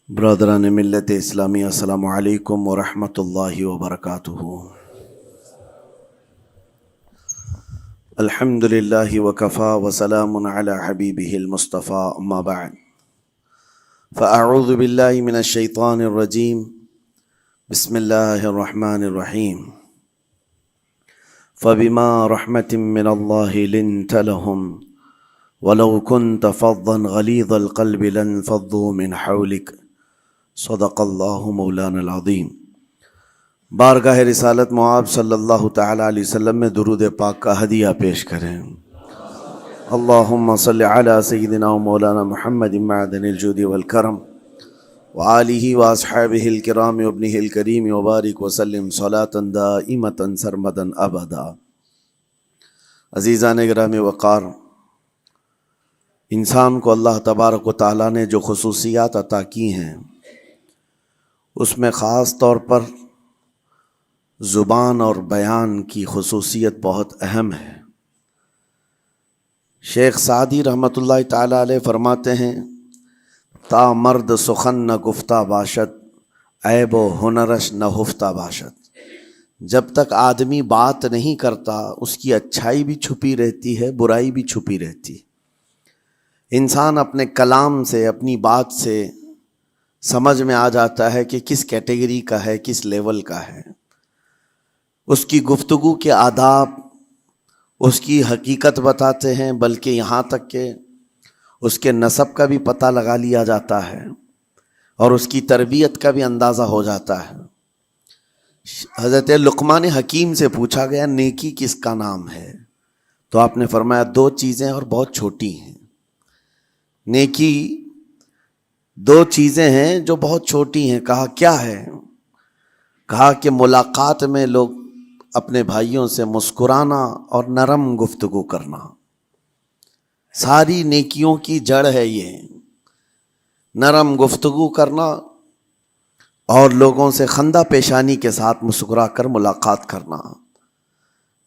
برادران ملت اسلامی، السلام علیکم ورحمۃ اللہ وبرکاتہ۔ الحمد للہ وکفا وسلام علی حبیبہ المصطفیٰ، اما بعد فاعوذ باللہ من الشیطان الرجیم، بسم اللہ الرحمن الرحیم۔ فبما رحمۃ من اللہ لنت لهم ولو كنت فظا غلیظ القلب لانفضوا من حولک، صدق اللہ مولانا العظیم۔ بارگاہ رسالت معاب صلی اللہ تعالی علیہ وسلم میں درود پاک کا ہدیہ پیش کریں۔ اللہم صلی علی سیدنا و مولانا محمد معدن الجود والکرم وآلہ واصحابہ الکرام وابنہ الکریم وبارک وسلم صلاة دائمة سرمدا ابدا۔ عزیزان گرامی وقار، انسان کو اللہ تبارک و تعالیٰ نے جو خصوصیات عطا کی ہیں، اس میں خاص طور پر زبان اور بیان کی خصوصیت بہت اہم ہے۔ شیخ سعدی رحمۃ اللہ تعالی علیہ فرماتے ہیں، تا مرد سخن نہ گفتہ باشد، عیب و ہنرش نہ ہفتہ باشد۔ جب تک آدمی بات نہیں کرتا، اس کی اچھائی بھی چھپی رہتی ہے، برائی بھی چھپی رہتی ہے۔ انسان اپنے کلام سے، اپنی بات سے سمجھ میں آ جاتا ہے کہ کس کیٹیگری کا ہے، کس لیول کا ہے۔ اس کی گفتگو کے آداب اس کی حقیقت بتاتے ہیں، بلکہ یہاں تک کہ اس کے نسب کا بھی پتہ لگا لیا جاتا ہے اور اس کی تربیت کا بھی اندازہ ہو جاتا ہے۔ حضرت لقمان حکیم سے پوچھا گیا نیکی کس کا نام ہے، تو آپ نے فرمایا دو چیزیں اور بہت چھوٹی ہیں۔ نیکی دو چیزیں ہیں جو بہت چھوٹی ہیں۔ کہا کیا ہے؟ کہا کہ ملاقات میں لوگ اپنے بھائیوں سے مسکرانا اور نرم گفتگو کرنا۔ ساری نیکیوں کی جڑ ہے یہ، نرم گفتگو کرنا اور لوگوں سے خندہ پیشانی کے ساتھ مسکرا کر ملاقات کرنا۔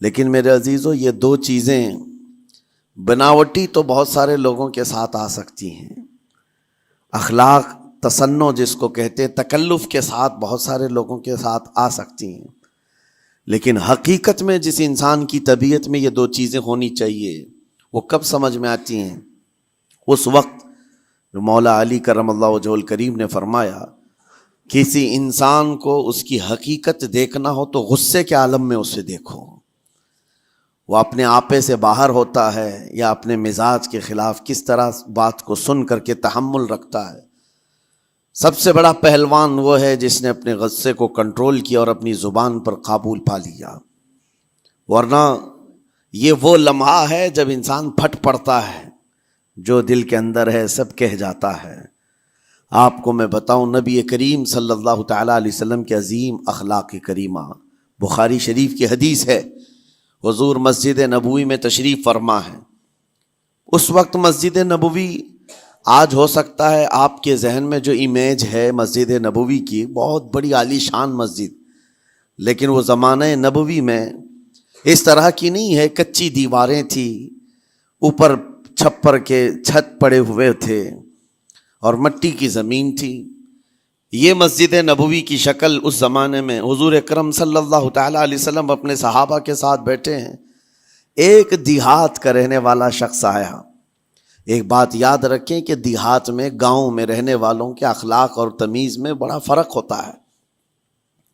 لیکن میرے عزیزو، یہ دو چیزیں بناوٹی تو بہت سارے لوگوں کے ساتھ آ سکتی ہیں، اخلاق تصنع جس کو کہتے ہیں، تکلف کے ساتھ بہت سارے لوگوں کے ساتھ آ سکتی ہیں، لیکن حقیقت میں جس انسان کی طبیعت میں یہ دو چیزیں ہونی چاہیے، وہ کب سمجھ میں آتی ہیں؟ اس وقت جو مولا علی کرم اللہ وجہہ الکریم نے فرمایا، کسی انسان کو اس کی حقیقت دیکھنا ہو تو غصے کے عالم میں اسے دیکھو۔ وہ اپنے آپے سے باہر ہوتا ہے یا اپنے مزاج کے خلاف کس طرح بات کو سن کر کے تحمل رکھتا ہے۔ سب سے بڑا پہلوان وہ ہے جس نے اپنے غصے کو کنٹرول کیا اور اپنی زبان پر قابو پا لیا، ورنہ یہ وہ لمحہ ہے جب انسان پھٹ پڑتا ہے، جو دل کے اندر ہے سب کہہ جاتا ہے۔ آپ کو میں بتاؤں، نبی کریم صلی اللہ تعالیٰ علیہ وسلم کے عظیم اخلاق کریمہ، بخاری شریف کی حدیث ہے، حضور مسجد نبوی میں تشریف فرما ہے۔ اس وقت مسجد نبوی، آج ہو سکتا ہے آپ کے ذہن میں جو امیج ہے مسجد نبوی کی، بہت بڑی عالی شان مسجد، لیکن وہ زمانہ نبوی میں اس طرح کی نہیں ہے۔ کچی دیواریں تھی، اوپر چھپر کے چھت پڑے ہوئے تھے اور مٹی کی زمین تھی۔ یہ مسجد نبوی کی شکل اس زمانے میں حضور اکرم صلی اللہ تعالیٰ علیہ وسلم اپنے صحابہ کے ساتھ بیٹھے ہیں۔ ایک دیہات کا رہنے والا شخص آیا۔ ایک بات یاد رکھیں کہ دیہات میں، گاؤں میں رہنے والوں کے اخلاق اور تمیز میں بڑا فرق ہوتا ہے،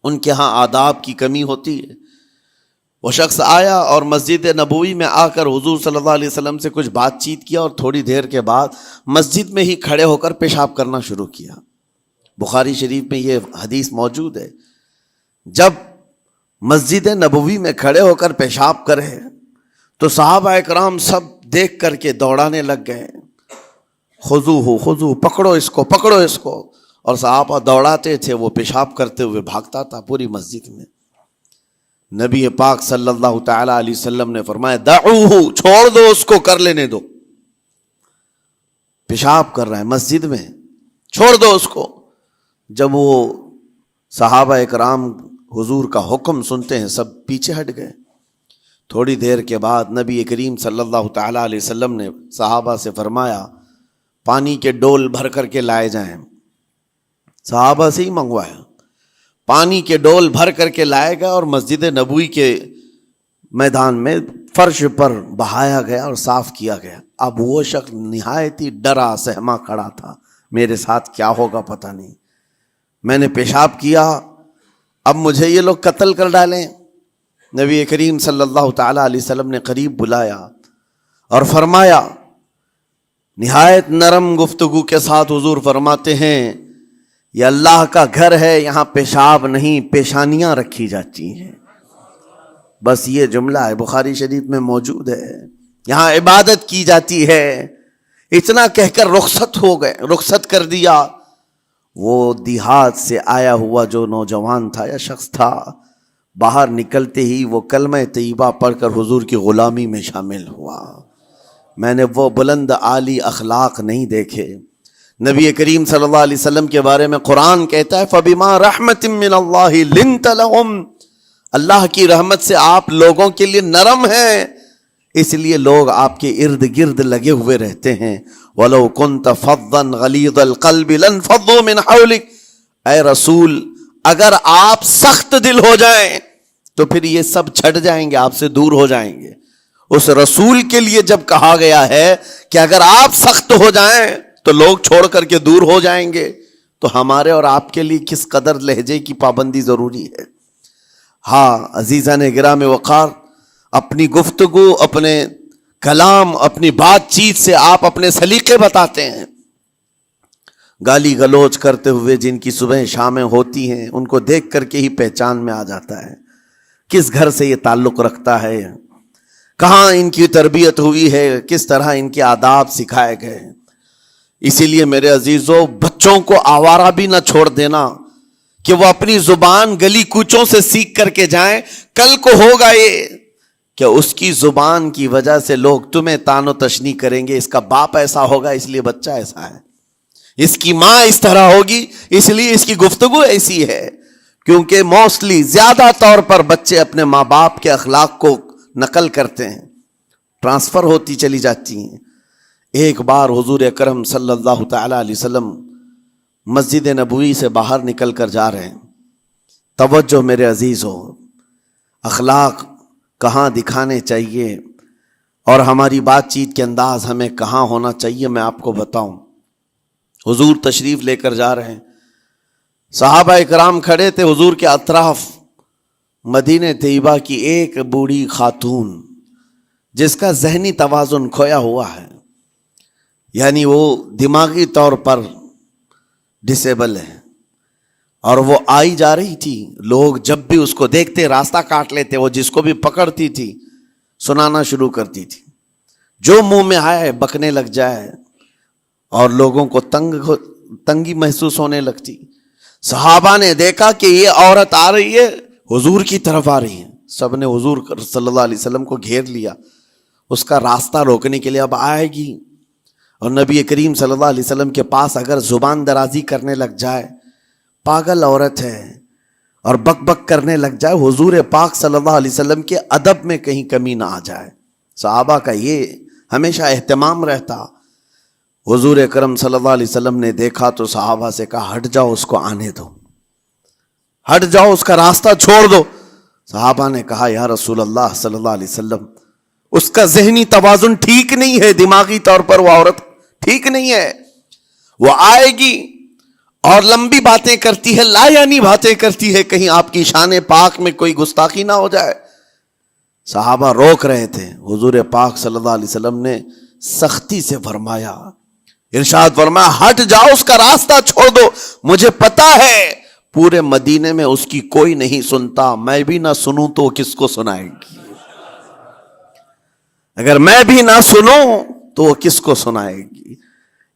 ان کے ہاں آداب کی کمی ہوتی ہے۔ وہ شخص آیا اور مسجد نبوی میں آ کر حضور صلی اللہ علیہ وسلم سے کچھ بات چیت کیا اور تھوڑی دیر کے بعد مسجد میں ہی کھڑے ہو کر پیشاب کرنا شروع کیا۔ بخاری شریف میں یہ حدیث موجود ہے۔ جب مسجد نبوی میں کھڑے ہو کر پیشاب کرے تو صحابہ اکرام سب دیکھ کر کے دوڑانے لگ گئے، خذوہ خذوہ، پکڑو اس کو، پکڑو اس کو، اور صحابہ دوڑاتے تھے، وہ پیشاب کرتے ہوئے بھاگتا تھا پوری مسجد میں۔ نبی پاک صلی اللہ تعالی علیہ وسلم نے فرمایا دعوہ، چھوڑ دو اس کو، کر لینے دو، پیشاب کر رہا ہے مسجد میں، چھوڑ دو اس کو۔ جب وہ صحابہ اکرام حضور کا حکم سنتے ہیں، سب پیچھے ہٹ گئے۔ تھوڑی دیر کے بعد نبی کریم صلی اللہ تعالیٰ علیہ وسلم نے صحابہ سے فرمایا پانی کے ڈول بھر کر کے لائے جائیں۔ صحابہ سے ہی منگوایا، پانی کے ڈول بھر کر کے لائے گیا اور مسجد نبوی کے میدان میں فرش پر بہایا گیا اور صاف کیا گیا۔ اب وہ شخص نہایت ہی ڈرا سہما کھڑا تھا، میرے ساتھ کیا ہوگا پتہ نہیں، میں نے پیشاب کیا، اب مجھے یہ لوگ قتل کر ڈالیں۔ نبی کریم صلی اللہ تعالیٰ علیہ وسلم نے قریب بلایا اور فرمایا، نہایت نرم گفتگو کے ساتھ حضور فرماتے ہیں، یہ اللہ کا گھر ہے، یہاں پیشاب نہیں پیشانیاں رکھی جاتی ہیں۔ بس یہ جملہ ہے، بخاری شریف میں موجود ہے، یہاں عبادت کی جاتی ہے۔ اتنا کہہ کر رخصت ہو گئے، رخصت کر دیا۔ وہ دیہات سے آیا ہوا جو نوجوان تھا یا شخص تھا، باہر نکلتے ہی وہ کلمہ طیبہ پڑھ کر حضور کی غلامی میں شامل ہوا۔ میں نے وہ بلند عالی اخلاق نہیں دیکھے۔ نبی کریم صلی اللہ علیہ وسلم کے بارے میں قرآن کہتا ہے، فَبِمَا رَحْمَةٍ مِّنَ اللَّهِ لِنْتَ لَهُمْ، اللہ کی رحمت سے آپ لوگوں کے لیے نرم ہیں، اس لیے لوگ آپ کے ارد گرد لگے ہوئے رہتے ہیں۔ وَلَوْ كُنْتَ فَظًّا غَلِيظَ الْقَلْبِ لَانفَضُّوا مِنْ حَوْلِكَ، اے رسول اگر آپ سخت دل ہو جائیں تو پھر یہ سب چھٹ جائیں گے، آپ سے دور ہو جائیں گے۔ اس رسول کے لیے جب کہا گیا ہے کہ اگر آپ سخت ہو جائیں تو لوگ چھوڑ کر کے دور ہو جائیں گے، تو ہمارے اور آپ کے لیے کس قدر لہجے کی پابندی ضروری ہے۔ ہاں عزیزان گرام وقار، اپنی گفتگو، اپنے کلام، اپنی بات چیت سے آپ اپنے سلیقے بتاتے ہیں۔ گالی گلوچ کرتے ہوئے جن کی صبح شامیں ہوتی ہیں، ان کو دیکھ کر کے ہی پہچان میں آ جاتا ہے کس گھر سے یہ تعلق رکھتا ہے، کہاں ان کی تربیت ہوئی ہے، کس طرح ان کے آداب سکھائے گئے۔ اسی لیے میرے عزیزو، بچوں کو آوارہ بھی نہ چھوڑ دینا کہ وہ اپنی زبان گلی کوچوں سے سیکھ کر کے جائیں۔ کل کو ہوگا یہ کہ اس کی زبان کی وجہ سے لوگ تمہیں تان و تشنی کریں گے، اس کا باپ ایسا ہوگا اس لیے بچہ ایسا ہے، اس کی ماں اس طرح ہوگی اس لیے اس کی گفتگو ایسی ہے۔ کیونکہ موسٹلی زیادہ طور پر بچے اپنے ماں باپ کے اخلاق کو نقل کرتے ہیں، ٹرانسفر ہوتی چلی جاتی ہیں۔ ایک بار حضور اکرم صلی اللہ تعالی علیہ وسلم مسجد نبوی سے باہر نکل کر جا رہے ہیں۔ توجہ میرے عزیز ہو، اخلاق کہاں دکھانے چاہیے اور ہماری بات چیت کے انداز ہمیں کہاں ہونا چاہیے، میں آپ کو بتاؤں۔ حضور تشریف لے کر جا رہے ہیں، صحابہ اکرام کھڑے تھے حضور کے اطراف۔ مدینہ طیبہ کی ایک بوڑھی خاتون جس کا ذہنی توازن کھویا ہوا ہے، یعنی وہ دماغی طور پر ڈسیبل ہے، اور وہ آئی جا رہی تھی۔ لوگ جب بھی اس کو دیکھتے راستہ کاٹ لیتے، وہ جس کو بھی پکڑتی تھی سنانا شروع کرتی تھی، جو منہ میں آئے بکنے لگ جائے، اور لوگوں کو تنگی محسوس ہونے لگتی۔ صحابہ نے دیکھا کہ یہ عورت آ رہی ہے، حضور کی طرف آ رہی ہے، سب نے حضور صلی اللہ علیہ وسلم کو گھیر لیا، اس کا راستہ روکنے کے لیے اب آئے گی۔ اور نبی کریم صلی اللہ علیہ وسلم کے پاس اگر زبان درازی کرنے لگ جائے، پاگل عورت ہے، اور بک بک کرنے لگ جائے، حضور پاک صلی اللہ علیہ وسلم کے ادب میں کہیں کمی نہ آ جائے۔ صحابہ کا یہ ہمیشہ اہتمام رہتا۔ حضور اکرم صلی اللہ علیہ وسلم نے دیکھا تو صحابہ سے کہا، ہٹ جاؤ، اس کو آنے دو، ہٹ جاؤ، اس کا راستہ چھوڑ دو۔ صحابہ نے کہا، یا رسول اللہ صلی اللہ علیہ وسلم، اس کا ذہنی توازن ٹھیک نہیں ہے، دماغی طور پر وہ عورت ٹھیک نہیں ہے، وہ آئے گی اور لمبی باتیں کرتی ہے، لا یعنی باتیں کرتی ہے، کہیں آپ کی شان پاک میں کوئی گستاخی نہ ہو جائے۔ صحابہ روک رہے تھے، حضور پاک صلی اللہ علیہ وسلم نے سختی سے فرمایا، ارشاد فرمایا، ہٹ جاؤ، اس کا راستہ چھوڑ دو، مجھے پتا ہے پورے مدینے میں اس کی کوئی نہیں سنتا، میں بھی نہ سنوں تو کس کو سنائے گی، اگر میں بھی نہ سنوں تو وہ کس کو سنائے گی۔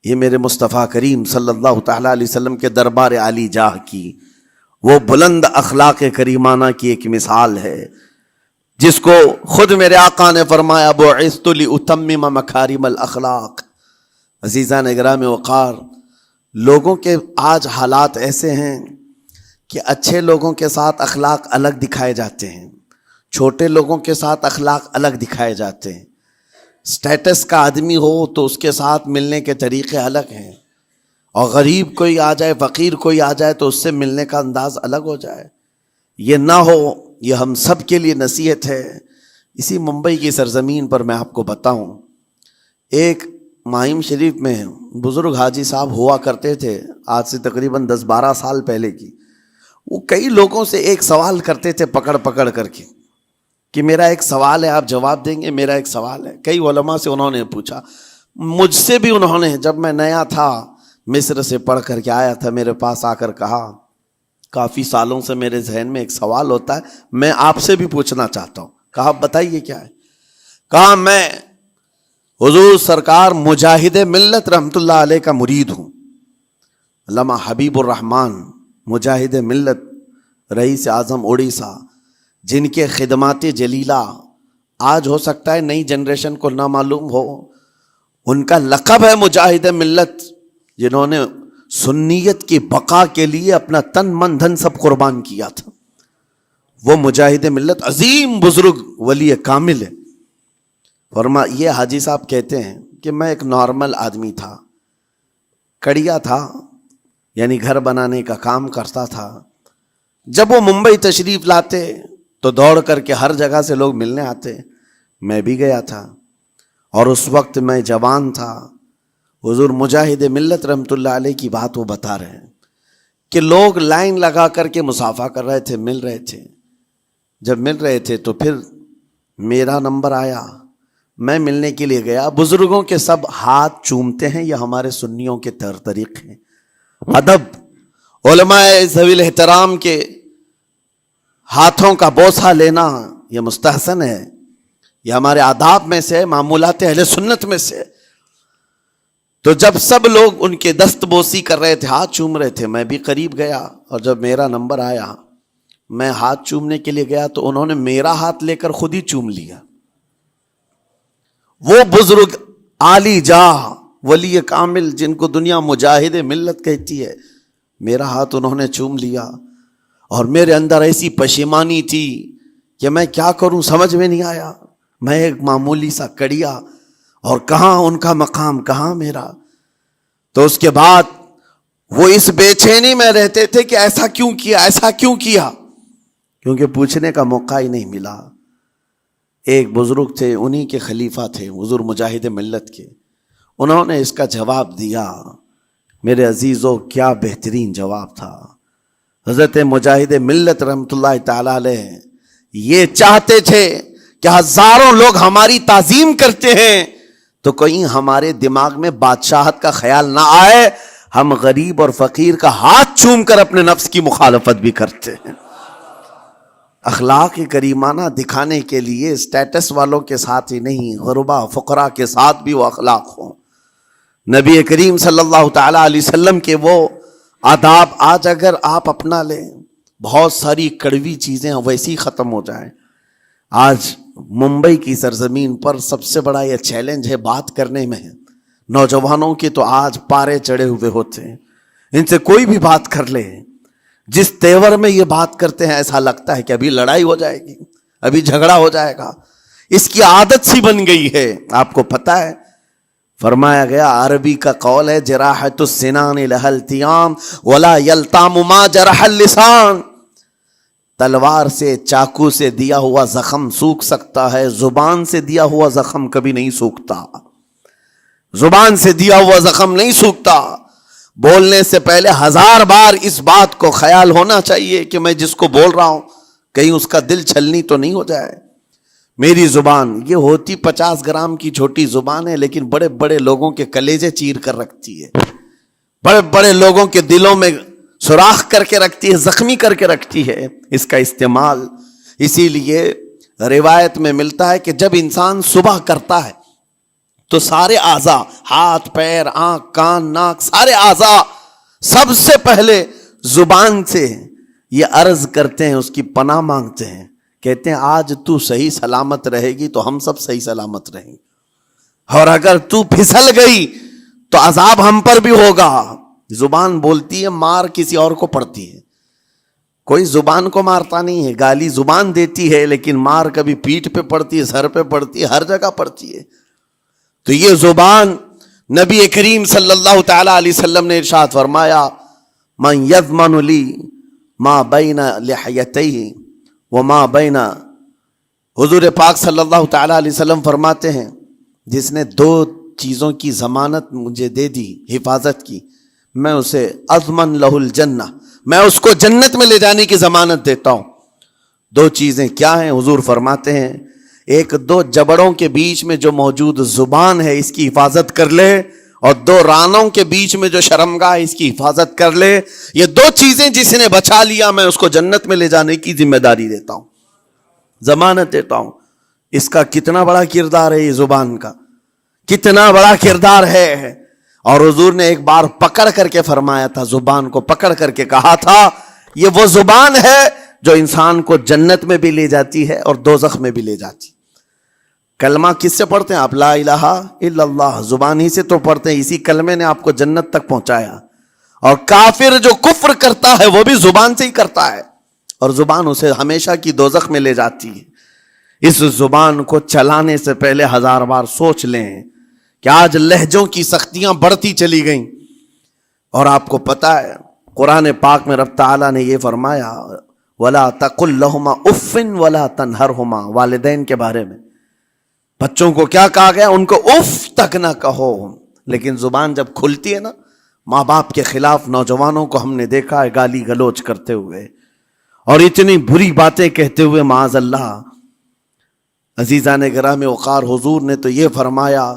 یہ میرے مصطفیٰ کریم صلی اللہ تعالیٰ علیہ وسلم کے دربار عالی جاہ کی وہ بلند اخلاق کریمانہ کی ایک مثال ہے، جس کو خود میرے آقا نے فرمایا، بعثت لأتمم مکارم الاخلاق۔ عزیزان گرامی وقار، لوگوں کے آج حالات ایسے ہیں کہ اچھے لوگوں کے ساتھ اخلاق الگ دکھائے جاتے ہیں، چھوٹے لوگوں کے ساتھ اخلاق الگ دکھائے جاتے ہیں، سٹیٹس کا آدمی ہو تو اس کے ساتھ ملنے کے طریقے الگ ہیں، اور غریب کوئی آ جائے، فقیر کوئی آ جائے تو اس سے ملنے کا انداز الگ ہو جائے. یہ نہ ہو، یہ ہم سب کے لیے نصیحت ہے. اسی ممبئی کی سرزمین پر میں آپ کو بتاؤں، ایک ماہم شریف میں بزرگ حاجی صاحب ہوا کرتے تھے، آج سے تقریباً 10-12 سال پہلے کی. وہ کئی لوگوں سے ایک سوال کرتے تھے پکڑ پکڑ کر کے کہ میرا ایک سوال ہے، آپ جواب دیں گے، میرا ایک سوال ہے. کئی علماء سے انہوں نے پوچھا، مجھ سے بھی انہوں نے، جب میں نیا تھا مصر سے پڑھ کر کے آیا تھا، میرے پاس آ کر کہا کافی سالوں سے میرے ذہن میں ایک سوال ہوتا ہے، میں آپ سے بھی پوچھنا چاہتا ہوں. کہا بتائیے کیا ہے. کہا میں حضور سرکار مجاہد ملت رحمت اللہ علیہ کا مرید ہوں. علامہ حبیب الرحمن مجاہد ملت، رئیس اعظم اڑیسہ، جن کے خدمات جلیلہ آج ہو سکتا ہے نئی جنریشن کو نہ معلوم ہو. ان کا لقب ہے مجاہد ملت، جنہوں نے سنیت کی بقا کے لیے اپنا تن من دھن سب قربان کیا تھا. وہ مجاہد ملت عظیم بزرگ ولی کامل ہے. یہ حاجی صاحب کہتے ہیں کہ میں ایک نارمل آدمی تھا، کڑیا تھا، یعنی گھر بنانے کا کام کرتا تھا. جب وہ ممبئی تشریف لاتے تو دوڑ کر کے ہر جگہ سے لوگ ملنے آتے. میں بھی گیا تھا، اور اس وقت میں جوان تھا. حضور مجاہد ملت رحمت اللہ علیہ کی بات وہ بتا رہے ہیں کہ لوگ لائن لگا کر کے مصافحہ کر رہے تھے، مل رہے تھے. جب مل رہے تھے تو پھر میرا نمبر آیا، میں ملنے کے لیے گیا. بزرگوں کے سب ہاتھ چومتے ہیں، یہ ہمارے سنیوں کے طریق ہیں. ادب، علماء ذوی الاحترام کے ہاتھوں کا بوسہ لینا یہ مستحسن ہے، یہ ہمارے آداب میں سے، معمولات اہل سنت میں سے. تو جب سب لوگ ان کے دست بوسی کر رہے تھے، ہاتھ چوم رہے تھے، میں بھی قریب گیا، اور جب میرا نمبر آیا میں ہاتھ چومنے کے لیے گیا تو انہوں نے میرا ہاتھ لے کر خود ہی چوم لیا. وہ بزرگ عالی جاہ ولی کامل جن کو دنیا مجاہد ملت کہتی ہے، میرا ہاتھ انہوں نے چوم لیا. اور میرے اندر ایسی پشیمانی تھی کہ میں کیا کروں، سمجھ میں نہیں آیا. میں ایک معمولی سا کڑیا، اور کہاں ان کا مقام، کہاں میرا. تو اس کے بعد وہ اس بے چینی میں رہتے تھے کہ ایسا کیوں کیا، ایسا کیوں کیا، کیونکہ پوچھنے کا موقع ہی نہیں ملا. ایک بزرگ تھے، انہی کے خلیفہ تھے حضور مجاہد ملت کے، انہوں نے اس کا جواب دیا. میرے عزیزو کیا بہترین جواب تھا. حضرت مجاہد ملت رحمت اللہ تعالی علیہ یہ چاہتے تھے کہ ہزاروں لوگ ہماری تعظیم کرتے ہیں تو کہیں ہمارے دماغ میں بادشاہت کا خیال نہ آئے، ہم غریب اور فقیر کا ہاتھ چوم کر اپنے نفس کی مخالفت بھی کرتے ہیں. اخلاق کریمانہ دکھانے کے لیے اسٹیٹس والوں کے ساتھ ہی نہیں، غربا فقراء کے ساتھ بھی وہ اخلاق ہوں. نبی کریم صلی اللہ تعالی علیہ وسلم کے وہ آداب آج اگر آپ اپنا لیں، بہت ساری کڑوی چیزیں ویسی ختم ہو جائیں. آج ممبئی کی سرزمین پر سب سے بڑا یہ چیلنج ہے بات کرنے میں. نوجوانوں کے تو آج پارے چڑھے ہوئے ہوتے ہیں، ان سے کوئی بھی بات کر لے، جس تیور میں یہ بات کرتے ہیں ایسا لگتا ہے کہ ابھی لڑائی ہو جائے گی، ابھی جھگڑا ہو جائے گا. اس کی عادت سی بن گئی ہے. آپ کو پتہ ہے فرمایا گیا، عربی کا قول ہے جراحت السنان لها التیام ولا یلتام ما جرح اللسان. تلوار سے، چاقو سے دیا ہوا زخم سوکھ سکتا ہے، زبان سے دیا ہوا زخم کبھی نہیں سوکھتا. زبان سے دیا ہوا زخم نہیں سوکھتا. بولنے سے پہلے 1000 بار اس بات کو خیال ہونا چاہیے کہ میں جس کو بول رہا ہوں کہیں اس کا دل چھلنی تو نہیں ہو جائے. میری زبان یہ ہوتی 50 گرام کی چھوٹی زبان ہے، لیکن بڑے بڑے لوگوں کے کلیجے چیر کر رکھتی ہے، بڑے بڑے لوگوں کے دلوں میں سوراخ کر کے رکھتی ہے، زخمی کر کے رکھتی ہے اس کا استعمال. اسی لیے روایت میں ملتا ہے کہ جب انسان صبح کرتا ہے تو سارے اعضاء، ہاتھ پیر آنکھ کان ناک، سارے اعضاء سب سے پہلے زبان سے یہ عرض کرتے ہیں، اس کی پناہ مانگتے ہیں، کہتے ہیں آج تو صحیح سلامت رہے گی تو ہم سب صحیح سلامت رہیں گے، اور اگر تو پھسل گئی تو عذاب ہم پر بھی ہوگا. زبان بولتی ہے، مار کسی اور کو پڑتی ہے، کوئی زبان کو مارتا نہیں ہے. گالی زبان دیتی ہے لیکن مار کبھی پیٹھ پہ پڑتی ہے، سر پہ پڑتی ہے، ہر جگہ پڑتی ہے. تو یہ زبان نبی کریم صلی اللہ تعالی علیہ وسلم نے ارشاد فرمایا من یضمن لی ما بین لحیتیہ وما بین، حضور پاک صلی اللہ تعالی علیہ وسلم فرماتے ہیں جس نے دو چیزوں کی ضمانت مجھے دے دی، حفاظت کی، میں اسے اضمن لہ الجنہ، میں اس کو جنت میں لے جانے کی ضمانت دیتا ہوں۔ دو چیزیں کیا ہیں؟ حضور فرماتے ہیں ایک دو جبڑوں کے بیچ میں جو موجود زبان ہے اس کی حفاظت کر لے، اور دو رانوں کے بیچ میں جو شرمگاہ ہے اس کی حفاظت کر لے۔ یہ دو چیزیں جس نے بچا لیا میں اس کو جنت میں لے جانے کی ذمہ داری دیتا ہوں، ضمانت دیتا ہوں۔ اس کا کتنا بڑا کردار ہے، یہ زبان کا کتنا بڑا کردار ہے۔ اور حضور نے ایک بار پکڑ کر کے فرمایا تھا، زبان کو پکڑ کر کے کہا تھا یہ وہ زبان ہے جو انسان کو جنت میں بھی لے جاتی ہے اور دوزخ میں بھی لے جاتی۔ کلمہ کس سے پڑھتے ہیں آپ؟ لا الہ الا اللہ، زبان ہی سے تو پڑھتے ہیں، اسی کلمے نے آپ کو جنت تک پہنچایا۔ اور کافر جو کفر کرتا ہے وہ بھی زبان سے ہی کرتا ہے، اور زبان اسے ہمیشہ کی دوزخ میں لے جاتی ہے۔ اس زبان کو چلانے سے پہلے 1000 بار سوچ لیں کہ آج لہجوں کی سختیاں بڑھتی چلی گئیں، اور آپ کو پتہ ہے قرآن پاک میں رب تعالیٰ نے یہ فرمایا وَلَا تَقُلْ لَهُمَا اُفٍّ وَلَا تَنْهَرْهُمَا، والدین کے بارے میں بچوں کو کیا کہا گیا؟ ان کو اف تک نہ کہو۔ لیکن زبان جب کھلتی ہے نا، ماں باپ کے خلاف نوجوانوں کو ہم نے دیکھا ہے گالی گلوچ کرتے ہوئے اور اتنی بری باتیں کہتے ہوئے، معاذ اللہ۔ عزیزان گرامی وقار، حضور نے تو یہ فرمایا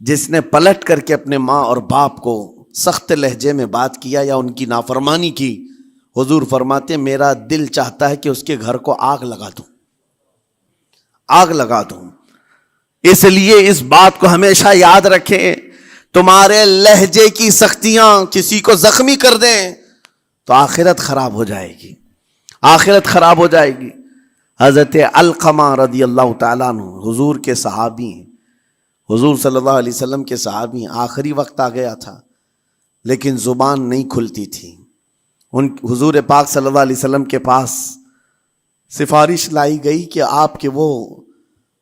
جس نے پلٹ کر کے اپنے ماں اور باپ کو سخت لہجے میں بات کیا یا ان کی نافرمانی کی، حضور فرماتے ہیں میرا دل چاہتا ہے کہ اس کے گھر کو آگ لگا دوں، آگ لگا دوں۔ اس لیے اس بات کو ہمیشہ یاد رکھیں، تمہارے لہجے کی سختیاں کسی کو زخمی کر دیں تو آخرت خراب ہو جائے گی، آخرت خراب ہو جائے گی۔ حضرت علقمہ رضی اللہ تعالیٰ عنہ حضور کے صحابی ہیں، حضور صلی اللہ علیہ وسلم کے صحابی ہیں۔ آخری وقت آ گیا تھا لیکن زبان نہیں کھلتی تھی۔ حضور پاک صلی اللہ علیہ وسلم کے پاس سفارش لائی گئی کہ آپ کے وہ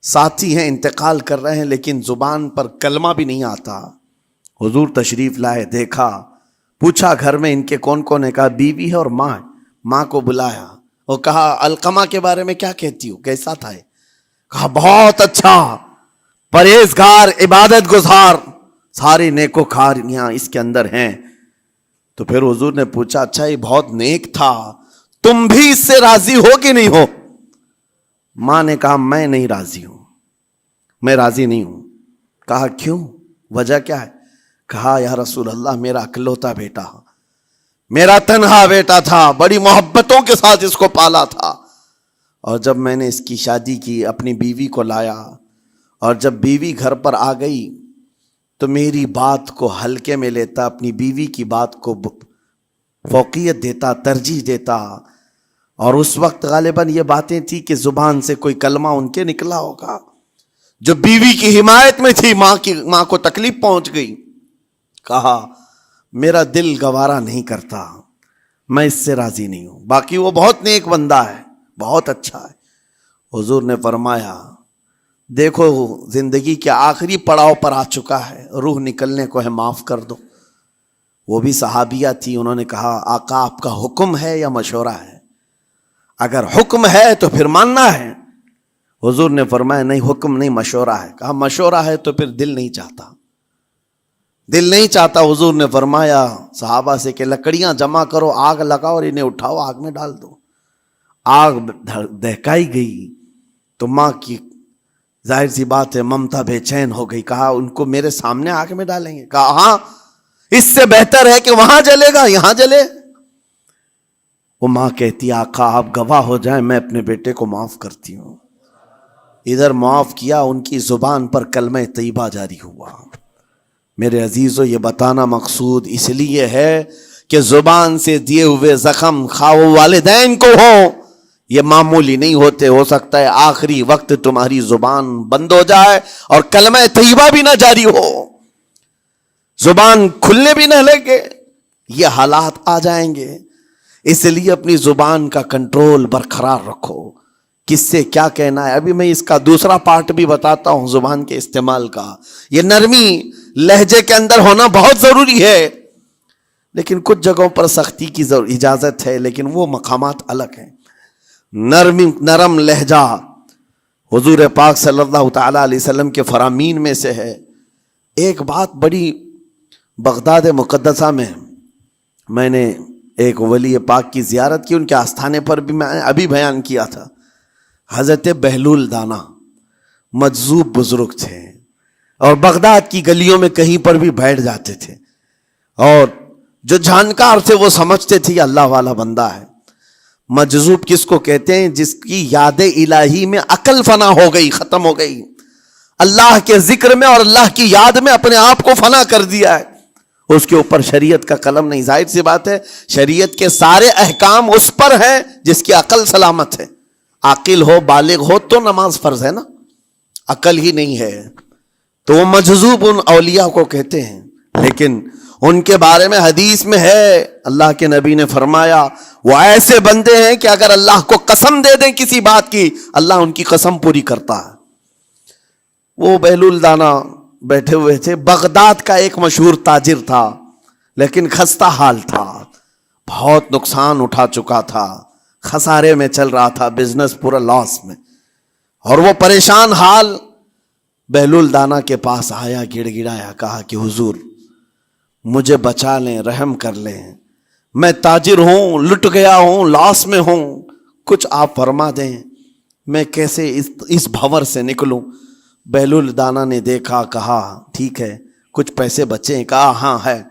ساتھی ہیں انتقال کر رہے ہیں لیکن زبان پر کلمہ بھی نہیں آتا۔ حضور تشریف لائے، دیکھا، پوچھا گھر میں ان کے کون کون ہے؟ کہا بیوی ہے اور ماں ہے۔ ماں کو بلایا اور کہا علقمہ کے بارے میں کیا کہتی ہو، کیسا تھا ہے؟ کہا بہت اچھا، پرہیزگار، عبادت گزار، سارے نیکوکاریاں اس کے اندر ہیں۔ تو پھر حضور نے پوچھا اچھا یہ بہت نیک تھا، تم بھی اس سے راضی ہو کہ نہیں ہو؟ ماں نے کہا میں نہیں راضی ہوں، میں راضی نہیں ہوں۔ کہا کیوں، وجہ کیا ہے؟ کہا یا رسول اللہ میرا اکلوتا بیٹا، میرا تنہا بیٹا تھا، بڑی محبتوں کے ساتھ اس کو پالا تھا، اور جب میں نے اس کی شادی کی اپنی بیوی کو لایا، اور جب بیوی گھر پر آ گئی تو میری بات کو ہلکے میں لیتا، اپنی بیوی کی بات کو فوقیت دیتا، ترجیح دیتا۔ اور اس وقت غالباً یہ باتیں تھی کہ زبان سے کوئی کلمہ ان کے نکلا ہوگا جو بیوی کی حمایت میں تھی، ماں کو تکلیف پہنچ گئی۔ کہا میرا دل گوارا نہیں کرتا، میں اس سے راضی نہیں ہوں، باقی وہ بہت نیک بندہ ہے، بہت اچھا ہے۔ حضور نے فرمایا دیکھو زندگی کے آخری پڑاؤ پر آ چکا ہے، روح نکلنے کو ہے، معاف کر دو۔ وہ بھی صحابیہ تھی، انہوں نے کہا آقا آپ کا حکم ہے یا مشورہ ہے؟ اگر حکم ہے تو پھر ماننا ہے۔ حضور نے فرمایا نہیں، حکم نہیں، مشورہ ہے۔ کہا مشورہ ہے تو پھر دل نہیں چاہتا، دل نہیں چاہتا۔ حضور نے فرمایا صحابہ سے کہ لکڑیاں جمع کرو، آگ لگاؤ اور انہیں اٹھاؤ، آگ میں ڈال دو۔ آگ دہکائی گئی تو ماں کی ظاہر سی بات ہے ممتا بے چین ہو گئی۔ کہا ان کو میرے سامنے آگ میں ڈالیں گے؟ کہا ہاں، اس سے بہتر ہے کہ وہاں جلے گا، یہاں جلے۔ وہ ماں کہتی آقا آپ گواہ ہو جائیں، میں اپنے بیٹے کو معاف کرتی ہوں۔ ادھر معاف کیا، ان کی زبان پر کلمہ طیبہ جاری ہوا۔ میرے عزیزو یہ بتانا مقصود اس لیے ہے کہ زبان سے دیے ہوئے زخم خواہ والدین کو ہو، یہ معمولی نہیں ہوتے۔ ہو سکتا ہے آخری وقت تمہاری زبان بند ہو جائے اور کلمہ طیبہ بھی نہ جاری ہو، زبان کھلنے بھی نہ لگے، یہ حالات آ جائیں گے۔ اس لیے اپنی زبان کا کنٹرول برقرار رکھو، کس سے کیا کہنا ہے۔ ابھی میں اس کا دوسرا پارٹ بھی بتاتا ہوں زبان کے استعمال کا۔ یہ نرمی لہجے کے اندر ہونا بہت ضروری ہے، لیکن کچھ جگہوں پر سختی کی اجازت ہے، لیکن وہ مقامات الگ ہیں۔ نرم لہجہ حضور پاک صلی اللہ تعالی علیہ وسلم کے فرامین میں سے ہے۔ ایک بات بڑی، بغداد مقدسہ میں نے ایک ولی پاک کی زیارت کی، ان کے آستانے پر بھی میں ابھی بیان کیا تھا۔ حضرت بہلول دانا مجذوب بزرگ تھے، اور بغداد کی گلیوں میں کہیں پر بھی بیٹھ جاتے تھے، اور جو جانکار تھے وہ سمجھتے تھے یہ اللہ والا بندہ ہے۔ مجذوب کس کو کہتے ہیں؟ جس کی یاد الہی میں عقل فنا ہو گئی، ختم ہو گئی، اللہ کے ذکر میں اور اللہ کی یاد میں اپنے آپ کو فنا کر دیا ہے، اس کے اوپر شریعت کا قلم نہیں۔ ظاہر سی بات ہے شریعت کے سارے احکام اس پر ہیں جس کی عقل سلامت ہے۔ عاقل ہو، بالغ ہو تو نماز فرض ہے نا، عقل ہی نہیں ہے تو وہ مجذوب ان اولیاء کو کہتے ہیں۔ لیکن ان کے بارے میں حدیث میں ہے، اللہ کے نبی نے فرمایا وہ ایسے بندے ہیں کہ اگر اللہ کو قسم دے دیں کسی بات کی، اللہ ان کی قسم پوری کرتا ہے۔ وہ بہلول دانا بیٹھے ہوئے تھے، بغداد کا ایک مشہور تاجر تھا، لیکن خستہ حال تھا، بہت نقصان اٹھا چکا تھا، خسارے میں چل رہا تھا، بزنس پورا لاس میں، اور وہ پریشان حال بہلول دانا کے پاس آیا، گڑ گڑایا، کہا کہ حضور مجھے بچا لیں، رحم کر لیں، میں تاجر ہوں، لٹ گیا ہوں، لاس میں ہوں، کچھ آپ فرما دیں، میں کیسے اس بھنور سے نکلوں؟ بہلول دانا نے دیکھا، کہا ٹھیک ہے کچھ پیسے بچے ہیں؟ کہا ہاں ہے،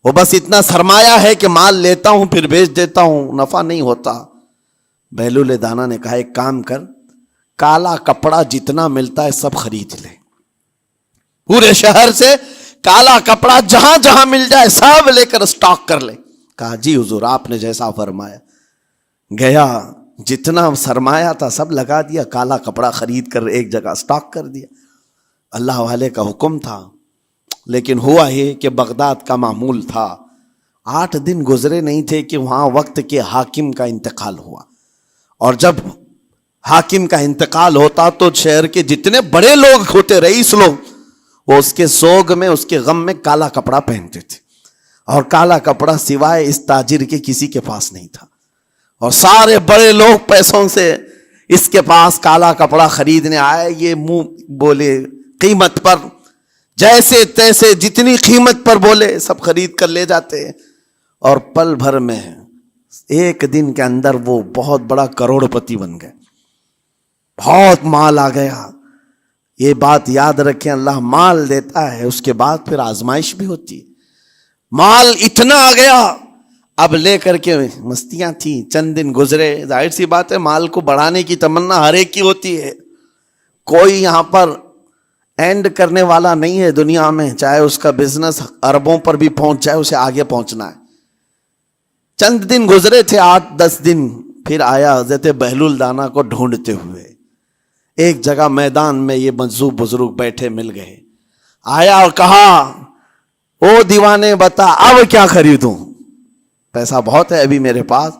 وہ بس اتنا سرمایہ ہے کہ مال لیتا ہوں پھر بیچ دیتا ہوں، نفع نہیں ہوتا۔ بہلول دانا نے کہا ایک کام کر، کالا کپڑا جتنا ملتا ہے سب خرید لے، پورے شہر سے کالا کپڑا جہاں جہاں مل جائے سب لے کر اسٹاک کر لے۔ کہا جی حضور آپ نے جیسا فرمایا۔ گیا، جتنا سرمایہ تھا سب لگا دیا، کالا کپڑا خرید کر ایک جگہ اسٹاک کر دیا۔ اللہ والے کا حکم تھا، لیکن ہوا یہ کہ بغداد کا معمول تھا، 8 دن گزرے نہیں تھے کہ وہاں وقت کے حاکم کا انتقال ہوا، اور جب حاکم کا انتقال ہوتا تو شہر کے جتنے بڑے لوگ ہوتے، رئیس لوگ، وہ اس کے سوگ میں، اس کے غم میں کالا کپڑا پہنتے تھے، اور کالا کپڑا سوائے اس تاجر کے کسی کے پاس نہیں تھا، اور سارے بڑے لوگ پیسوں سے اس کے پاس کالا کپڑا خریدنے آئے، یہ منہ بولے قیمت پر، جیسے تیسے جتنی قیمت پر بولے سب خرید کر لے جاتے، اور پل بھر میں ایک دن کے اندر وہ بہت بڑا کروڑ پتی بن گئے، بہت مال آ گیا۔ یہ بات یاد رکھیں، اللہ مال دیتا ہے، اس کے بعد پھر آزمائش بھی ہوتی ہے۔ مال اتنا آ گیا، اب لے کر کے مستیاں تھیں، چند دن گزرے، ظاہر سی بات ہے مال کو بڑھانے کی تمنا ہر ایک کی ہوتی ہے، کوئی یہاں پر اینڈ کرنے والا نہیں ہے دنیا میں، چاہے اس کا بزنس اربوں پر بھی پہنچ جائے، اسے آگے پہنچنا ہے۔ چند دن گزرے تھے، 8-10 دن، پھر آیا حضرت بہلول دانا کو ڈھونڈتے ہوئے، ایک جگہ میدان میں یہ مجذوب بزرگ بیٹھے مل گئے، آیا اور کہا او دیوانے بتا اب کیا خریدوں، پیسہ بہت ہے ابھی میرے پاس،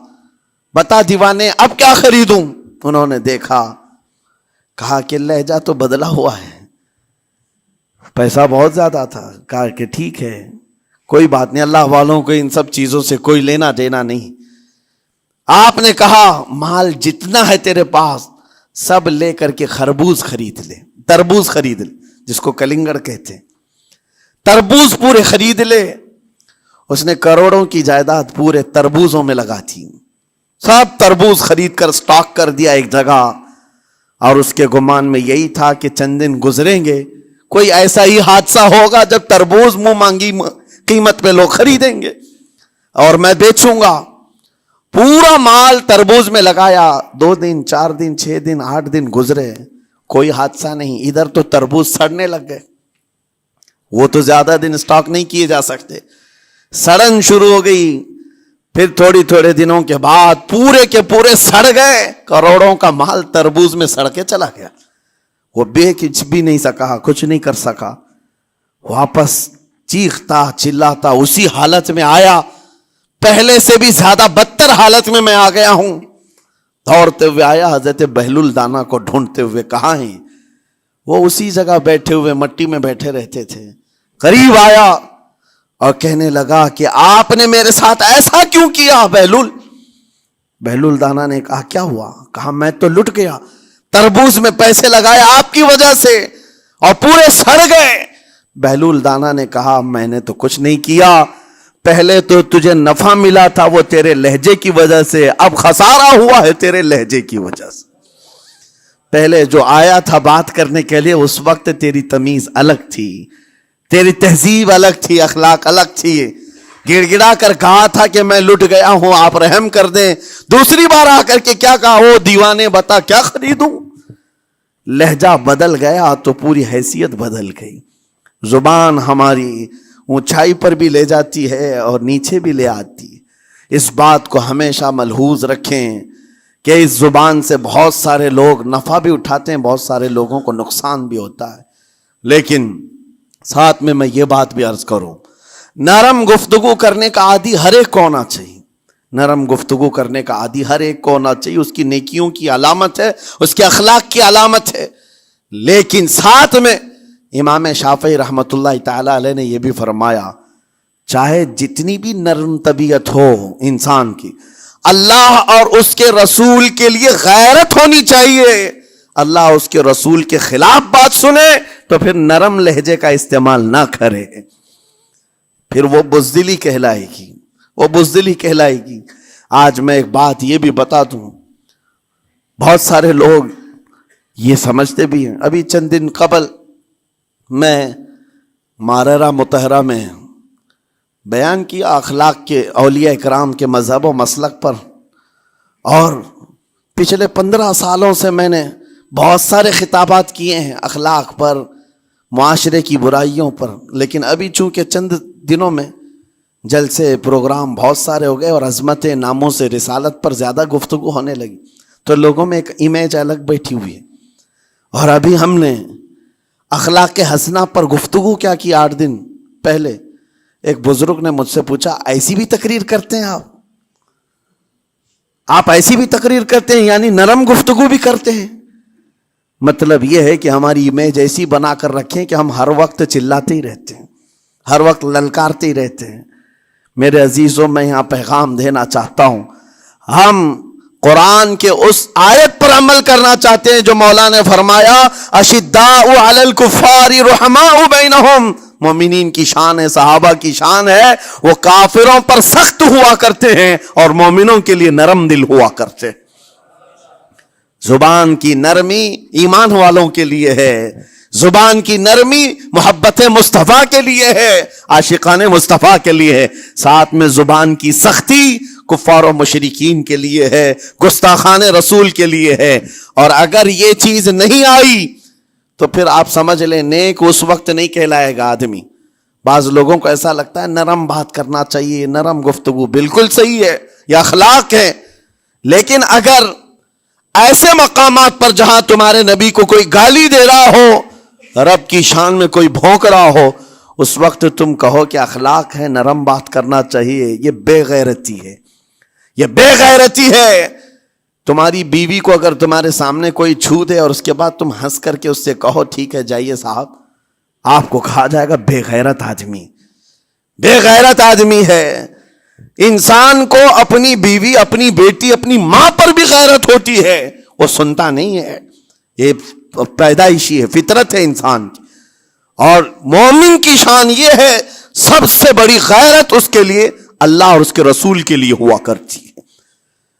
بتا دیوانے اب کیا خریدوں؟ انہوں نے دیکھا، کہا کہ لہجہ تو بدلا ہوا ہے، پیسہ بہت زیادہ تھا، کہا کہ ٹھیک ہے کوئی بات نہیں، اللہ والوں کو ان سب چیزوں سے کوئی لینا دینا نہیں۔ آپ نے کہا مال جتنا ہے تیرے پاس سب لے کر کے خربوز خرید لے، تربوز خرید لے، جس کو کلنگڑ کہتے ہیں، تربوز پورے خرید لے۔ اس نے کروڑوں کی جائیداد پورے تربوزوں میں لگا تھی، سب تربوز خرید کر سٹاک کر دیا ایک جگہ، اور اس کے گمان میں یہی تھا کہ چند دن گزریں گے، کوئی ایسا ہی حادثہ ہوگا جب تربوز منہ مانگی قیمت پہ لوگ خریدیں گے اور میں بیچوں گا۔ پورا مال تربوز میں لگایا، 2 دن 4 دن 6 دن 8 دن گزرے، کوئی حادثہ نہیں، ادھر تو تربوز سڑنے لگ گئے، وہ تو زیادہ دن سٹاک نہیں کیے جا سکتے، سڑن شروع ہو گئی، پھر تھوڑے دنوں کے بعد پورے کے پورے سڑ گئے، کروڑوں کا مال تربوز میں سڑ کے چلا گیا، وہ کچھ بھی نہیں سکا، کچھ نہیں کر سکا، واپس چیختا چلاتا اسی حالت میں آیا، پہلے سے بھی زیادہ بدتر حالت میں میں آ گیا ہوں، دوڑتے ہوئے آیا، حضرت بہلول دانا کو ڈھونڈتے ہوئے، کہاں ہیں؟ وہ اسی جگہ بیٹھے ہوئے مٹی میں بیٹھے رہتے تھے، قریب آیا اور کہنے لگا کہ آپ نے میرے ساتھ ایسا کیوں کیا بہلول؟ بہلول دانا نے کہا کیا ہوا؟ کہا میں تو لٹ گیا، تربوز میں پیسے لگائے آپ کی وجہ سے اور پورے سڑ گئے۔ بہلول دانا نے کہا میں نے تو کچھ نہیں کیا، پہلے تو تجھے نفع ملا تھا وہ تیرے لہجے کی وجہ سے، اب خسارہ ہوا ہے تیرے لہجے کی وجہ سے۔ پہلے جو آیا تھا بات کرنے کے لیے اس وقت تیری تمیز الگ تھی، تیری تہذیب الگ تھی، اخلاق الگ تھی، گڑ گڑا کر کہا تھا کہ میں لٹ گیا ہوں آپ رحم کر دیں۔ دوسری بار آ کر کے کیا کہا؟ او دیوانے بتا کیا خریدوں؟ لہجہ بدل گیا تو پوری حیثیت بدل گئی۔ زبان ہماری اونچائی پر بھی لے جاتی ہے اور نیچے بھی لے آتی ہے۔ اس بات کو ہمیشہ ملحوظ رکھیں کہ اس زبان سے بہت سارے لوگ نفع بھی اٹھاتے ہیں، بہت سارے لوگوں کو نقصان بھی ہوتا ہے۔ لیکن ساتھ میں یہ بات بھی عرض کروں، نرم گفتگو کرنے کا عادی ہر ایک کو ہونا چاہیے، نرم گفتگو کرنے کا عادی ہر ایک کو ہونا چاہیے، اس کی نیکیوں کی علامت ہے، اس کے اخلاق کی علامت ہے۔ لیکن ساتھ میں امام شافعی رحمۃ اللہ تعالی علیہ نے یہ بھی فرمایا، چاہے جتنی بھی نرم طبیعت ہو انسان کی، اللہ اور اس کے رسول کے لیے غیرت ہونی چاہیے۔ اللہ اس کے رسول کے خلاف بات سنے تو پھر نرم لہجے کا استعمال نہ کرے، پھر وہ بزدلی کہلائے گی، وہ بزدلی کہلائے گی۔ آج میں ایک بات یہ بھی بتا دوں، بہت سارے لوگ یہ سمجھتے بھی ہیں، ابھی چند دن قبل میں ماررہ مطہرہ میں بیان کیا اخلاق کے، اولیاء اکرام کے مذہب و مسلک پر، اور پچھلے 15 سالوں سے میں نے بہت سارے خطابات کیے ہیں اخلاق پر، معاشرے کی برائیوں پر، لیکن ابھی چونکہ چند دنوں میں جلسے پروگرام بہت سارے ہو گئے اور عظمت ناموس رسالت پر زیادہ گفتگو ہونے لگی تو لوگوں میں ایک امیج الگ بیٹھی ہوئی ہے۔ اور ابھی ہم نے اخلاق حسنہ پر گفتگو کیا کی 8 دن پہلے، ایک بزرگ نے مجھ سے پوچھا ایسی بھی تقریر کرتے ہیں آپ ایسی بھی تقریر کرتے ہیں، یعنی نرم گفتگو بھی کرتے ہیں؟ مطلب یہ ہے کہ ہماری امیج ایسی بنا کر رکھیں کہ ہم ہر وقت چلاتے ہی رہتے ہیں، ہر وقت للکارتے ہی رہتے ہیں۔ میرے عزیزوں، میں یہاں پیغام دینا چاہتا ہوں، ہم قرآن کے اس آیت پر عمل کرنا چاہتے ہیں جو مولا نے فرمایا اشداء علی الکفار رحماء بینہم، مومنین کی شان ہے، صحابہ کی شان ہے، وہ کافروں پر سخت ہوا کرتے ہیں اور مومنوں کے لیے نرم دل ہوا کرتے ہیں۔ زبان کی نرمی ایمان والوں کے لیے ہے، زبان کی نرمی محبت مصطفیٰ کے لیے ہے، عاشقان مصطفیٰ کے لیے ہے، ساتھ میں زبان کی سختی کفار و مشرکین کے لیے ہے، گستاخان رسول کے لیے ہے۔ اور اگر یہ چیز نہیں آئی تو پھر آپ سمجھ لیں نیک اس وقت نہیں کہلائے گا آدمی۔ بعض لوگوں کو ایسا لگتا ہے نرم بات کرنا چاہیے، نرم گفتگو، بالکل صحیح ہے، یہ اخلاق ہے، لیکن اگر ایسے مقامات پر جہاں تمہارے نبی کو کوئی گالی دے رہا ہو، رب کی شان میں کوئی بھونک رہا ہو، اس وقت تم کہو کہ اخلاق ہے، نرم بات کرنا چاہیے، یہ بے غیرتی ہے، یہ بے غیرتی ہے۔ تمہاری بیوی کو اگر تمہارے سامنے کوئی چھو دے اور اس کے بعد تم ہنس کر کے اس سے کہو ٹھیک ہے جائیے صاحب، آپ کو کہا جائے گا بے غیرت آدمی، بے غیرت آدمی ہے۔ انسان کو اپنی بیوی، اپنی بیٹی، اپنی ماں پر بھی غیرت ہوتی ہے، وہ سنتا نہیں ہے، یہ پیدائشی ہے، فطرت ہے انسان کی۔ اور مومن کی شان یہ ہے سب سے بڑی غیرت اس کے لیے اللہ اور اس کے رسول کے لیے ہوا کرتی ہے،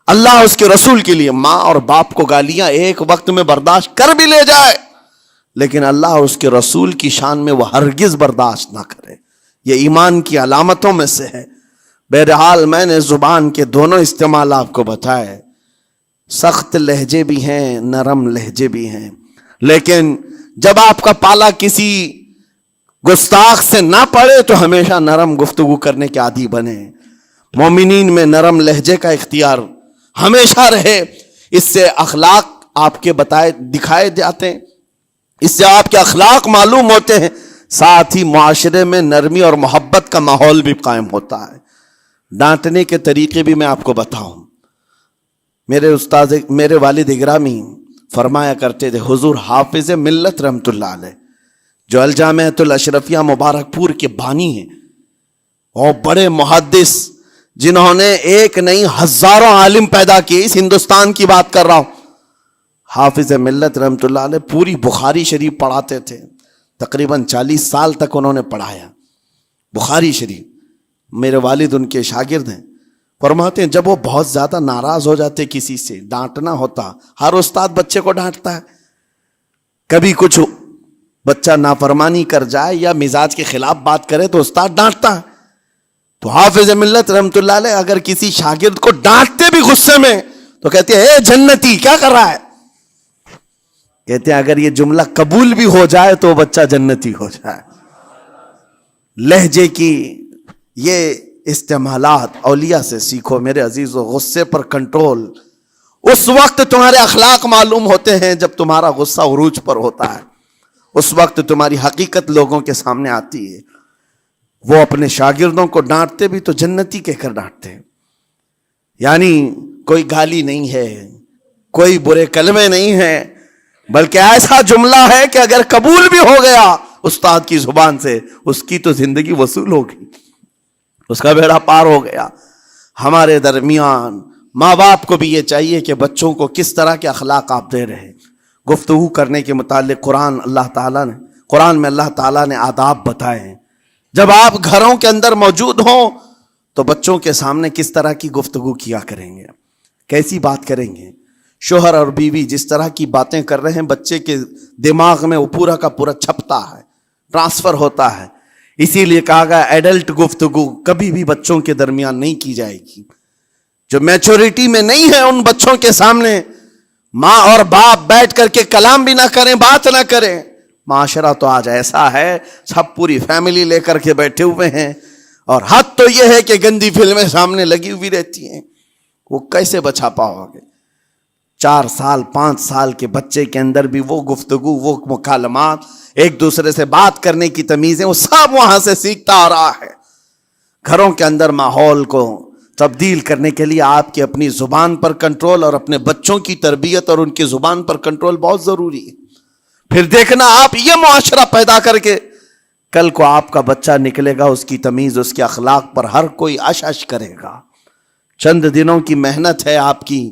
اللہ اور اس کے رسول کے لیے۔ ماں اور باپ کو گالیاں ایک وقت میں برداشت کر بھی لے جائے، لیکن اللہ اور اس کے رسول کی شان میں وہ ہرگز برداشت نہ کرے، یہ ایمان کی علامتوں میں سے ہے۔ بہرحال میں نے زبان کے دونوں استعمال آپ کو بتائے، سخت لہجے بھی ہیں، نرم لہجے بھی ہیں، لیکن جب آپ کا پالا کسی گستاخ سے نہ پڑے تو ہمیشہ نرم گفتگو کرنے کے عادی بنے۔ مومنین میں نرم لہجے کا اختیار ہمیشہ رہے، اس سے اخلاق آپ کے دکھائے جاتے ہیں، اس سے آپ کے اخلاق معلوم ہوتے ہیں، ساتھ ہی معاشرے میں نرمی اور محبت کا ماحول بھی قائم ہوتا ہے۔ ڈانٹنے کے طریقے بھی میں آپ کو بتاؤں، میرے والد اگرامی فرمایا کرتے تھے، حضور حافظ ملت رحمت اللہ علیہ جو الجامعۃ الاشرفیہ مبارک پور کے بانی ہیں اور بڑے محدث جنہوں نے ایک نہیں ہزاروں عالم پیدا کیے. اس ہندوستان کی بات کر رہا ہوں. حافظ ملت رحمۃ اللہ علیہ پوری بخاری شریف پڑھاتے تھے. تقریباً 40 سال تک انہوں نے پڑھایا بخاری شریف. میرے والد ان کے شاگرد ہیں. فرماتے ہیں جب وہ بہت زیادہ ناراض ہو جاتے کسی سے, ڈانٹنا ہوتا, ہر استاد بچے کو ڈانٹتا ہے, کبھی کچھ بچہ نافرمانی کر جائے یا مزاج کے خلاف بات کرے تو استاد ڈانٹتا ہے. تو حافظ ملت رحمۃ اللہ علیہ اگر کسی شاگرد کو ڈانٹتے بھی غصے میں تو کہتے ہیں اے جنتی کیا کر رہا ہے. کہتے ہیں اگر یہ جملہ قبول بھی ہو جائے تو بچہ جنتی ہو جائے. لہجے کی یہ استعمالات اولیاء سے سیکھو میرے عزیزو. غصے پر کنٹرول اس وقت تمہارے اخلاق معلوم ہوتے ہیں جب تمہارا غصہ عروج پر ہوتا ہے. اس وقت تمہاری حقیقت لوگوں کے سامنے آتی ہے. وہ اپنے شاگردوں کو ڈانٹتے بھی تو جنتی کہہ کر ڈانٹتے ہیں. یعنی کوئی گالی نہیں ہے, کوئی برے کلمے نہیں ہیں, بلکہ ایسا جملہ ہے کہ اگر قبول بھی ہو گیا استاد کی زبان سے اس کی تو زندگی وصول ہوگی, اس کا بیڑا پار ہو گیا. ہمارے درمیان ماں باپ کو بھی یہ چاہیے کہ بچوں کو کس طرح کے اخلاق آپ دے رہے. گفتگو کرنے کے متعلق قرآن میں اللہ تعالیٰ نے آداب بتائے ہیں. جب آپ گھروں کے اندر موجود ہوں تو بچوں کے سامنے کس طرح کی گفتگو کیا کریں گے, کیسی بات کریں گے. شوہر اور بیوی جس طرح کی باتیں کر رہے ہیں بچے کے دماغ میں وہ پورا کا پورا چھپتا ہے, ٹرانسفر ہوتا ہے. اسی لیے کہا گیا ایڈلٹ گفتگو کبھی بھی بچوں کے درمیان نہیں کی جائے گی. جو میچورٹی میں نہیں ہے ان بچوں کے سامنے ماں اور باپ بیٹھ کر کے کلام بھی نہ کریں, بات نہ کریں. معاشرہ تو آج ایسا ہے سب پوری فیملی لے کر کے بیٹھے ہوئے ہیں اور حد تو یہ ہے کہ گندی فلمیں سامنے لگی ہوئی رہتی ہیں. وہ کیسے بچا پاؤ گے؟ 4 سال 5 سال کے بچے کے اندر بھی وہ گفتگو, وہ مکالمات, ایک دوسرے سے بات کرنے کی تمیزیں, وہ سب وہاں سے سیکھتا آ رہا ہے. گھروں کے اندر ماحول کو تبدیل کرنے کے لیے آپ کی اپنی زبان پر کنٹرول اور اپنے بچوں کی تربیت اور ان کی زبان پر کنٹرول بہت ضروری ہے. پھر دیکھنا آپ یہ معاشرہ پیدا کر کے کل کو آپ کا بچہ نکلے گا, اس کی تمیز, اس کے اخلاق پر ہر کوئی اش اش کرے گا. چند دنوں کی محنت ہے آپ کی,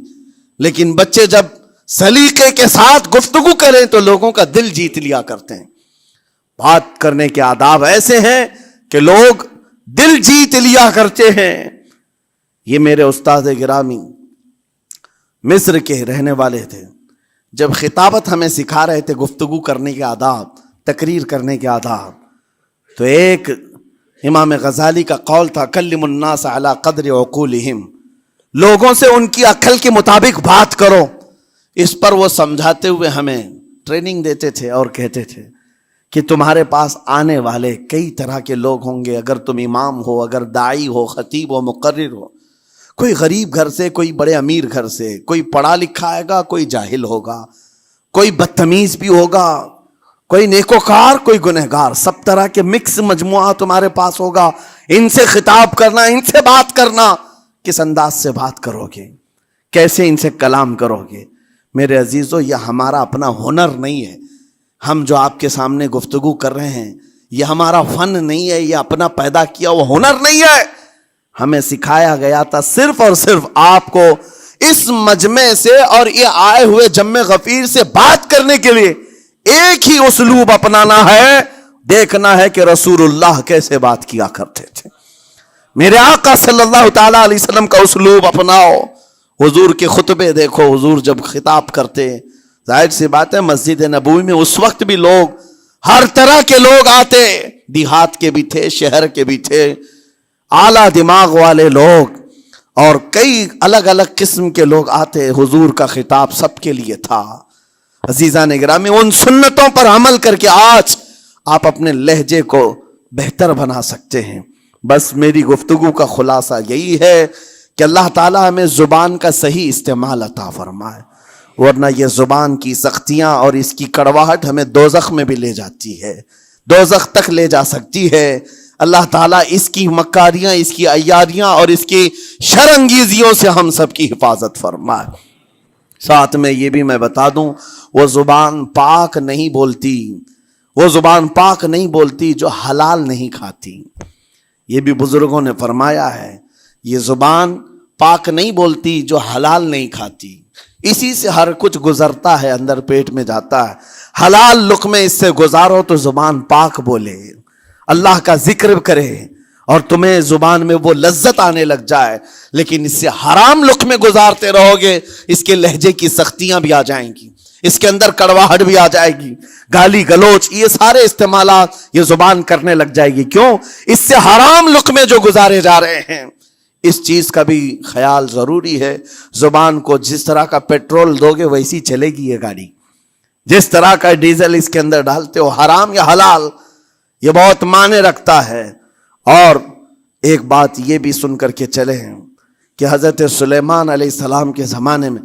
لیکن بچے جب سلیقے کے ساتھ گفتگو کریں تو لوگوں کا دل جیت لیا کرتے ہیں. بات کرنے کے آداب ایسے ہیں کہ لوگ دل جیت لیا کرتے ہیں. یہ میرے استاد گرامی مصر کے رہنے والے تھے. جب خطابت ہمیں سکھا رہے تھے گفتگو کرنے کے آداب, تقریر کرنے کے آداب, تو ایک امام غزالی کا قول تھا کلم الناس علی قدر عقولہم, لوگوں سے ان کی عقل کے مطابق بات کرو. اس پر وہ سمجھاتے ہوئے ہمیں ٹریننگ دیتے تھے اور کہتے تھے کہ تمہارے پاس آنے والے کئی طرح کے لوگ ہوں گے. اگر تم امام ہو, اگر داعی ہو, خطیب ہو, مقرر ہو, کوئی غریب گھر سے, کوئی بڑے امیر گھر سے, کوئی پڑھا لکھا آئے گا, کوئی جاہل ہوگا, کوئی بدتمیز بھی ہوگا, کوئی نیکوکار, کوئی گنہگار, سب طرح کے مکس مجموعہ تمہارے پاس ہوگا. ان سے خطاب کرنا, ان سے بات کرنا, کس انداز سے بات کرو گے, کیسے ان سے کلام کرو گے. میرے عزیزو یہ ہمارا اپنا ہنر نہیں ہے. ہم جو آپ کے سامنے گفتگو کر رہے ہیں یہ ہمارا فن نہیں ہے, یہ اپنا پیدا کیا وہ ہنر نہیں ہے. ہمیں سکھایا گیا تھا صرف اور صرف آپ کو اس مجمع سے اور یہ آئے ہوئے جمع غفیر سے بات کرنے کے لیے ایک ہی اسلوب اپنانا ہے. دیکھنا ہے کہ رسول اللہ کیسے بات کیا کرتے تھے. میرے آقا صلی اللہ تعالیٰ علیہ وسلم کا اسلوب اپناؤ. حضور کے خطبے دیکھو, حضور جب خطاب کرتے, ظاہر سی بات ہے مسجد نبوی میں اس وقت بھی لوگ, ہر طرح کے لوگ آتے, دیہات کے بھی تھے, شہر کے بھی تھے, اعلیٰ دماغ والے لوگ اور کئی الگ الگ قسم کے لوگ آتے. حضور کا خطاب سب کے لیے تھا. عزیزان گرامی, ان سنتوں پر عمل کر کے آج آپ اپنے لہجے کو بہتر بنا سکتے ہیں. بس میری گفتگو کا خلاصہ یہی ہے کہ اللہ تعالیٰ ہمیں زبان کا صحیح استعمال عطا فرمائے, ورنہ یہ زبان کی سختیاں اور اس کی کڑواہٹ ہمیں دوزخ میں بھی لے جاتی ہے, دوزخ تک لے جا سکتی ہے. اللہ تعالیٰ اس کی مکاریاں, اس کی عیاریاں اور اس کی شرانگیزیوں سے ہم سب کی حفاظت فرمائے. ساتھ میں یہ بھی میں بتا دوں, وہ زبان پاک نہیں بولتی, وہ زبان پاک نہیں بولتی جو حلال نہیں کھاتی. یہ بھی بزرگوں نے فرمایا ہے, یہ زبان پاک نہیں بولتی جو حلال نہیں کھاتی. اسی سے ہر کچھ گزرتا ہے, اندر پیٹ میں جاتا ہے. حلال لقمے اس سے گزارو تو زبان پاک بولے, اللہ کا ذکر کرے اور تمہیں زبان میں وہ لذت آنے لگ جائے. لیکن اس سے حرام لقمے گزارتے رہو گے, اس کے لہجے کی سختیاں بھی آ جائیں گی, اس کے اندر کڑواہٹ بھی آ جائے گی, گالی گلوچ یہ سارے استعمالات یہ زبان کرنے لگ جائے گی. کیوں؟ اس سے حرام لقمے جو گزارے جا رہے ہیں. اس چیز کا بھی خیال ضروری ہے. زبان کو جس طرح کا پیٹرول دو گے ویسی چلے گی یہ گاڑی. جس طرح کا ڈیزل اس کے اندر ڈالتے ہو, حرام یا حلال, یہ بہت معنی رکھتا ہے. اور ایک بات یہ بھی سن کر کے چلے ہیں کہ حضرت سلیمان علیہ السلام کے زمانے میں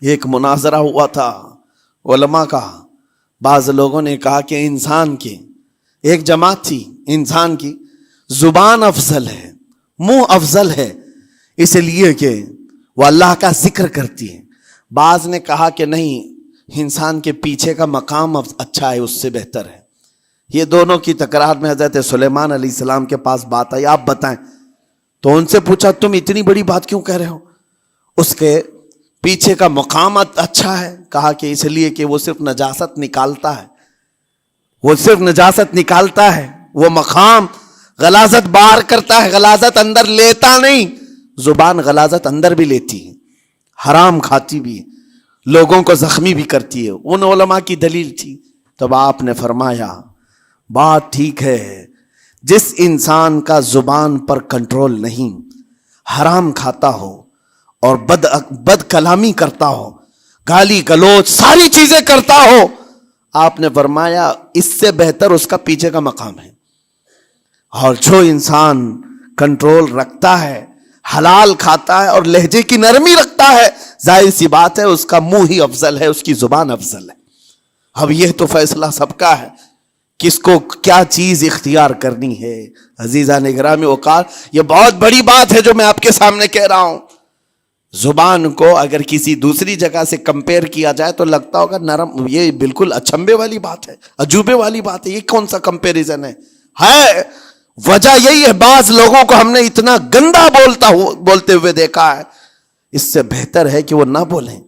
ایک مناظرہ ہوا تھا علماء کا. بعض لوگوں نے کہا کہ انسان کی ایک جماعت تھی, انسان کی زبان افضل ہے, منہ افضل ہے, اس لیے کہ وہ اللہ کا ذکر کرتی ہے. بعض نے کہا کہ نہیں, انسان کے پیچھے کا مقام اچھا ہے, اس سے بہتر ہے. یہ دونوں کی تکرار میں حضرت سلیمان علیہ السلام کے پاس بات آئی, آپ بتائیں. تو ان سے پوچھا تم اتنی بڑی بات کیوں کہہ رہے ہو؟ اس کے پیچھے کا مقام اچھا ہے. کہا کہ اس لیے کہ وہ صرف نجاست نکالتا ہے, وہ صرف نجاست نکالتا ہے, وہ مقام غلاظت باہر کرتا ہے, غلاظت اندر لیتا نہیں. زبان غلاظت اندر بھی لیتی ہے, حرام کھاتی بھی ہے, لوگوں کو زخمی بھی کرتی ہے. ان علماء کی دلیل تھی. تب آپ نے فرمایا بات ٹھیک ہے, جس انسان کا زبان پر کنٹرول نہیں, حرام کھاتا ہو اور بد کلامی کرتا ہو, گالی گلوچ ساری چیزیں کرتا ہو, آپ نے فرمایا اس سے بہتر اس کا پیچھے کا مقام ہے. اور جو انسان کنٹرول رکھتا ہے, حلال کھاتا ہے اور لہجے کی نرمی رکھتا ہے, ظاہر سی بات ہے اس کا منہ ہی افضل ہے, اس کی زبان افضل ہے. اب یہ تو فیصلہ سب کا ہے, کس کو کیا چیز اختیار کرنی ہے. عزیزان گرامی وقار, یہ بہت بڑی بات ہے جو میں آپ کے سامنے کہہ رہا ہوں. زبان کو اگر کسی دوسری جگہ سے کمپیئر کیا جائے تو لگتا ہوگا نرم, یہ بالکل اچنبے والی بات ہے, عجوبے والی بات ہے, یہ کون سا کمپیریزن ہے. وجہ یہی ہے, بعض لوگوں کو ہم نے اتنا گندا بولتے ہوئے دیکھا ہے, اس سے بہتر ہے کہ وہ نہ بولیں.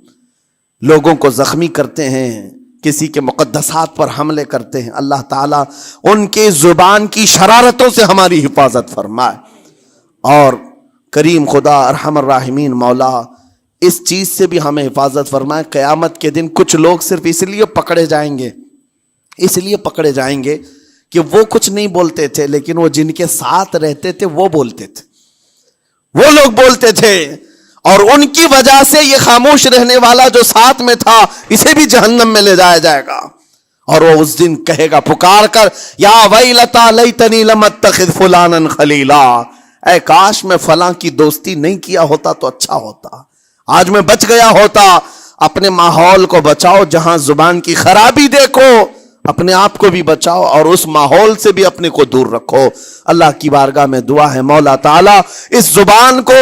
لوگوں کو زخمی کرتے ہیں, کسی کے مقدسات پر حملے کرتے ہیں. اللہ تعالیٰ ان کے زبان کی شرارتوں سے ہماری حفاظت فرمائے. اور کریم خدا ارحم الراحمین مولا اس چیز سے بھی ہمیں حفاظت فرمائے. قیامت کے دن کچھ لوگ صرف اس لیے پکڑے جائیں گے کہ وہ کچھ نہیں بولتے تھے, لیکن وہ جن کے ساتھ رہتے تھے وہ بولتے تھے, وہ لوگ بولتے تھے, اور ان کی وجہ سے یہ خاموش رہنے والا جو ساتھ میں تھا اسے بھی جہنم میں لے جایا جائے گا. اور وہ اس دن کہے گا پکار کر, یا ویلتا لیتنی لم اتخذ فلانا خلیلا, اے کاش میں فلاں کی دوستی نہیں کیا ہوتا تو اچھا ہوتا, آج میں بچ گیا ہوتا. اپنے ماحول کو بچاؤ, جہاں زبان کی خرابی دیکھو اپنے آپ کو بھی بچاؤ اور اس ماحول سے بھی اپنے کو دور رکھو. اللہ کی بارگاہ میں دعا ہے مولا تعالیٰ اس زبان کو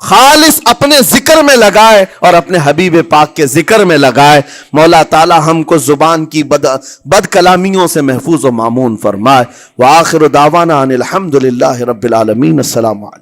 خالص اپنے ذکر میں لگائے اور اپنے حبیب پاک کے ذکر میں لگائے. مولا تعالیٰ ہم کو زبان کی بد کلامیوں سے محفوظ و مامون فرمائے. وآخر دعوانا ان الحمد للہ رب العالمین. السلام علیکم.